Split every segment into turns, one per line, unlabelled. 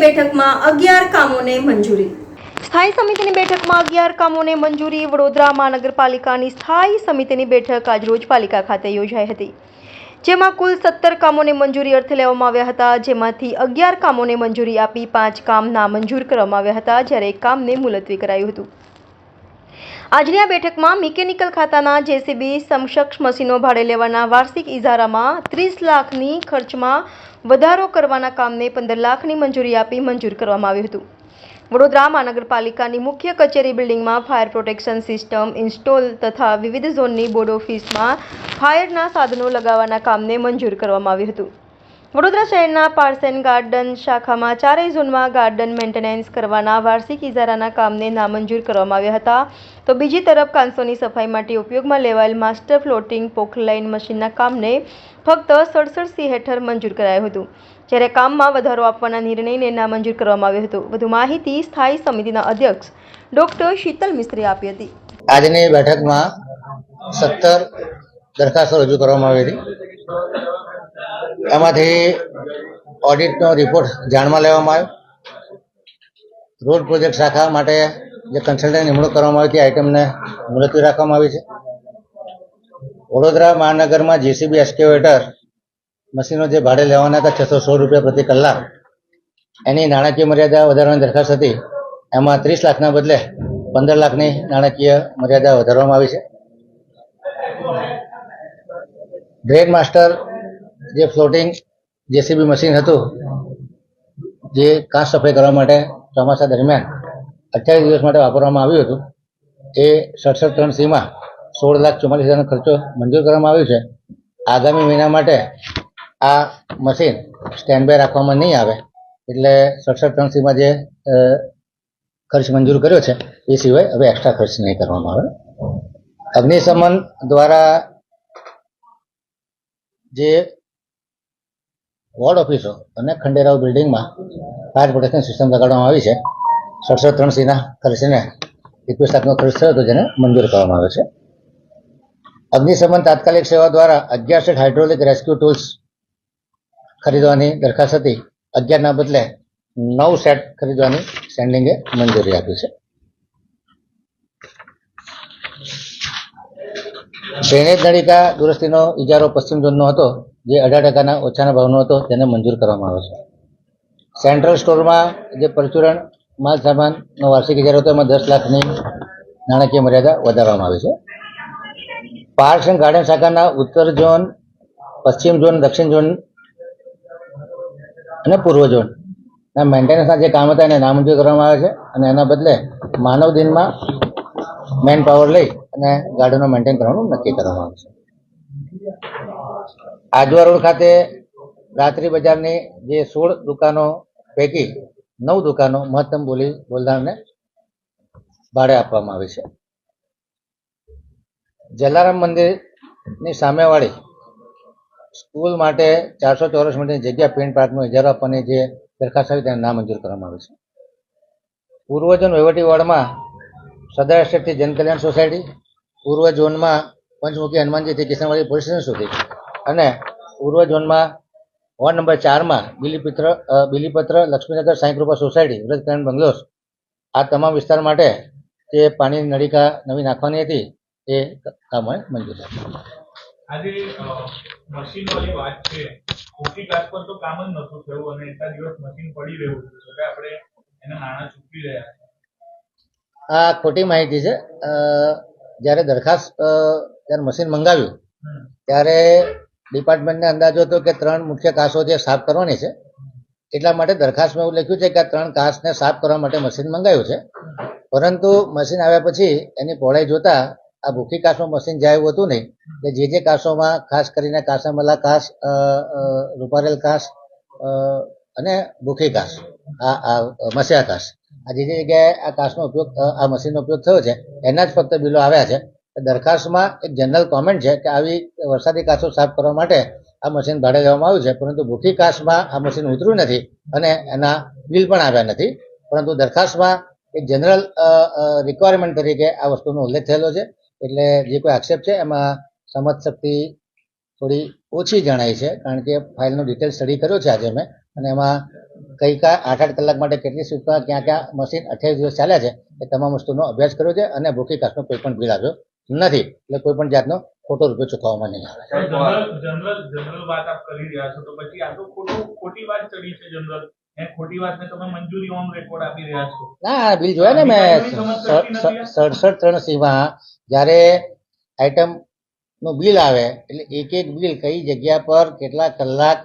બેઠકમાં 11 કામોને મંજૂરી.
સ્થાયી સમિતિની બેઠકમાં 11 કામોને મંજૂરી. વડોદરા મહાનગરપાલિકાની સ્થાયી સમિતિની બેઠક આજરોજ પાલિકા ખાતે યોજાઈ હતી, જેમાં કુલ 17 કામોને મંજૂરી અર્થે લેવામાં આવ્યા હતા, જેમાંથી 11 કામોને મંજૂરી આપી 5 કામ નામંજૂર કરવામાં આવ્યા હતા, જ્યારે 1 કામને મુલતવી કરાયું હતું. આજની આ બેઠકમાં મિકેનિકલ ખાતાના જેસીબી સમકક્ષ મશીનો ભાડે લેવાના વાર્ષિક ઇજારામાં 30 લાખની ખર્ચમાં વધારો કરવાના કામને 15 લાખની મંજૂરી આપી મંજૂર કરવામાં આવ્યું હતું. વડોદરા મહાનગરપાલિકાની મુખ્ય કચેરી બિલ્ડિંગમાં ફાયર પ્રોટેક્શન સિસ્ટમ ઇન્સ્ટોલ તથા વિવિધ ઝોનની બોર્ડ ઓફિસમાં ફાયરના સાધનો લગાવવાના કામને મંજૂર કરવામાં આવ્યું હતું. વડોદરા શહેરના પાર્સેન ગાર્ડન શાખામાં 4 ઝોનમાં ગાર્ડન મેન્ટેનન્સ કરવાના વાર્ષિક ઇજારાના કામને નામંજૂર કરવામાં આવ્યા હતા, તો બીજી તરફ કાંસોની સફાઈ માટે ઉપયોગમાં લેવાયેલ માસ્ટર ફ્લોટિંગ પોકલાઇન મશીનના કામને ફક્ત 67C હેઠળ મંજૂર કરાયું હતું, જ્યારે કામમાં વધારો આપવાના નિર્ણયને નામંજૂર કરવામાં આવ્યો હતો. વધુ માહિતી સ્થાયી સમિતિના અધ્યક્ષ ડોક્ટર શીતલ મિસ્ત્રીએ આપી હતી.
આજની બેઠકમાં 17 દરખાસ્તો રજૂ કરવામાં આવી હતી. એમાંથી ઓડિટનો રિપોર્ટ જાણમાં લેવામાં આવ્યો. રોડ પ્રોજેક્ટ શાખા માટે જે કન્સલ્ટન્ટ નિમણૂક કરવામાં આવી હતી આઇટમને મુલતવી રાખવામાં આવી છે. વડોદરા મહાનગરમાં જેસીબી એક્સ્કેવેટર મશીનો જે ભાડે લેવાના હતા 616 રૂપિયા પ્રતિ કલાક, એની નાણાકીય મર્યાદા વધારવાની દરખાસ્ત હતી. એમાં 30 લાખના બદલે 15 લાખની નાણાકીય મર્યાદા વધારવામાં આવી છે. ડ્રેન માસ્ટર જે ફ્લોટિંગ જેસીબી મશીન હતું, જે કાચ સફાઈ કરવા માટે ચોમાસા દરમિયાન 28 દિવસ માટે વાપરવામાં આવ્યું હતું, એ 67(3)C-માં 16,44,000નો ખર્ચો મંજૂર કરવામાં આવ્યો છે. આગામી મહિના માટે આ મશીન સ્ટેન્ડ બાય રાખવામાં નહીં આવે, એટલે 67(3)C-માં જે ખર્ચ મંજૂર કર્યો છે એ સિવાય હવે એક્સ્ટ્રા ખર્ચ નહીં કરવામાં આવે. અગ્નિશમન દ્વારા જે વોર્ડ ઓફિસો અને ખંડેરાવ બિલ્ડિંગમાં ફાયર પ્રોટેક્શન સિસ્ટમ લગાડવામાં આવી છે. 67(3)C-ના ખર્ચને 21 લાખનો ખર્ચ થયો હતો, જેને મંજૂર કરવામાં આવે છે. અગ્નિશમન તાત્કાલિક સેવા દ્વારા 11 સેટ હાઇડ્રોલિક રેસ્ક્યુ ટૂલ્સ ખરીદવાની દરખાસ્ત હતી. 11ના બદલે 9 સેટ ખરીદવાની સ્ટેન્ડિંગે મંજૂરી આપી છે. ડ્રેનેજ નળિકા દુરસ્તીનો ઇજારો પશ્ચિમ ઝોનનો હતો, જે 18% ઓછાના ભાવનો હતો, તેને મંજૂર કરવામાં આવ્યો છે. સેન્ટ્રલ સ્ટોરમાં જે પરચુરણ માલ સામાનનો વાર્ષિક ઇજારો હતો, એમાં 10 લાખની નાણાકીય મર્યાદા વધારવામાં આવી છે. પાર્ક્સ એન્ડ ગાર્ડન શાખાના ઉત્તર ઝોન, પશ્ચિમ ઝોન, દક્ષિણ ઝોન અને પૂર્વ ઝોનના મેન્ટેનન્સના જે કામ હતા એને નામંજૂર કરવામાં આવે છે, અને એના બદલે માનવ દિનમાં મેન પાવર લઈ અને ગાર્ડનો મેન્ટેન કરવાનું નક્કી કરવામાં આવે છે. આજવા રોડ ખાતે રાત્રિ બજારની જે 16 દુકાનો પૈકી 9 દુકાનો મહત્તમ બોલદારને ભાડે આપવામાં આવી છે. જલારામ મંદિરની સામેવાળી સ્કૂલ માટે 400 ચોરસ મીટરની જગ્યા પેન્ટ પાર્કનો ઇજારો આપવાની જે દરખાસ્ત આવી તેને નામંજૂર કરવામાં આવી છે. પૂર્વ ઝોન વહીવટી વોર્ડમાં સદર એસ્ટેટથી જનકલ્યાણ સોસાયટી, પૂર્વ ઝોનમાં પંચમુખી હનુમાનજીથી કિશનવાડી પોલીસ સ્ટેશન સુધી, અને પૂર્વ ઝોનમાં વોર્ડ નંબર 4માં બિલીપત્ર લક્ષ્મીનગર સાંઈ કૃપા સોસાયટી, વ્રત કલ્યાણ બંગલોસ, આ તમામ વિસ્તાર માટે જે પાણીની નળિકા નવી નાખવાની હતી એ કામોને મંજૂર છે.
આજે મશીનોની વાત છે, ખોટી કાચ પર તો કામ જ નતું થયું અને એટલા દિવસ મશીન પડી રહ્યું હતું, એટલે આપણે એના નાણાં ચૂકવી રહ્યા છે.
આ ખોટી માહિતી છે. જ્યારે જ્યારે મશીન મંગાવ્યું ત્યારે ડિપાર્ટમેન્ટને અંદાજો હતો કે 3 મુખ્ય કાસો જે સાફ કરવાની છે, એટલા માટે દરખાસ્તમાં એવું લખ્યું છે કે આ 3 કાસને સાફ કરવા માટે મશીન મંગાવ્યું છે. પરંતુ મશીન આવ્યા પછી એની પહોળાઈ જોતા આ ભૂખી કાચનું મશીન જાય એવું હતું નહીં, કે જે કાસોમાં ખાસ કરીને કાસામલા કાસ, રૂપારેલ કાસ અને ભૂખી કાસ, આ મસ્યા કાસ, આ જે જગ્યાએ આ કાસનો ઉપયોગ, આ મશીનનો ઉપયોગ થયો છે, એના જ ફક્ત બિલો આવ્યા છે. દરખાસ્તમાં એક જનરલ કોમેન્ટ છે કે આવી વરસાદી કાચો સાફ કરવા માટે આ મશીન ભાડે લેવામાં આવ્યું છે, પરંતુ ભૂખી કાચમાં આ મશીન ઉતર્યું નથી અને એના બિલ પણ આવ્યા નથી. પરંતુ દરખાસ્તમાં એક જનરલ રિક્વાયરમેન્ટ તરીકે આ વસ્તુનો ઉલ્લેખ થયેલો છે, એટલે જે કોઈ આક્ષેપ છે એમાં સમજ શક્તિ થોડી ઓછી જણાય છે, કારણ કે ફાઇલનો ડિટેલ સ્ટડી કર્યો છે આજે મેં, અને એમાં ગઈકાલ 8-8 કલાક માટે કેટલી શિફ્ટમાં ક્યાં ક્યાં મશીન 28 દિવસ ચાલ્યા છે એ તમામ વસ્તુનો અભ્યાસ કર્યો છે અને ભૂખી કાસનો કોઈ પણ બિલ આવ્યો નથી, એટલે કોઈ પણ જાતનો ખોટો રૂપિયો ચૂકવવામાં નહીં આવે.
જનરલ વાત આપ કરી રહ્યા છો તો પછી આ તો ખોટી વાત ચડી છે જનરલ. એ ખોટી વાતને તમે મંજૂરી ઓન રેકોર્ડ આપી રહ્યા છો.
ના, બિલ જોયા ને મેં 67-3 માં જ્યારે આઈટમ નું બિલ આવે એટલે એક એક બિલ કઈ જગ્યા પર કેટલા કલાક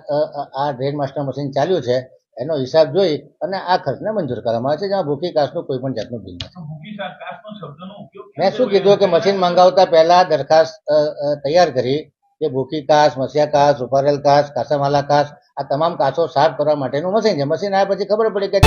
આ ડ્રેન માસ્ટર મશીન ચાલ્યું છે એનો હિસાબ જોઈ અને આ ખર્ચને મંજૂર કરવામાં આવે છે, જેમાં ભૂખી કાસનું કોઈ પણ જાતનું બિલ નથી.
ભૂખી કાસનો શબ્દનો ઉપયોગ
મેં શું કીધું કે મશીન મંગાવતા પહેલા દરખાસ્ત તૈયાર કરી કે ભૂખી કાસ, મસિયા કાસ, સુપારેલ કાસ, કાસામાલા કાસ આ તમામ કાસો સાફ કરવા માટેનું મશીન છે. મશીન આવ્યા પછી ખબર પડી કે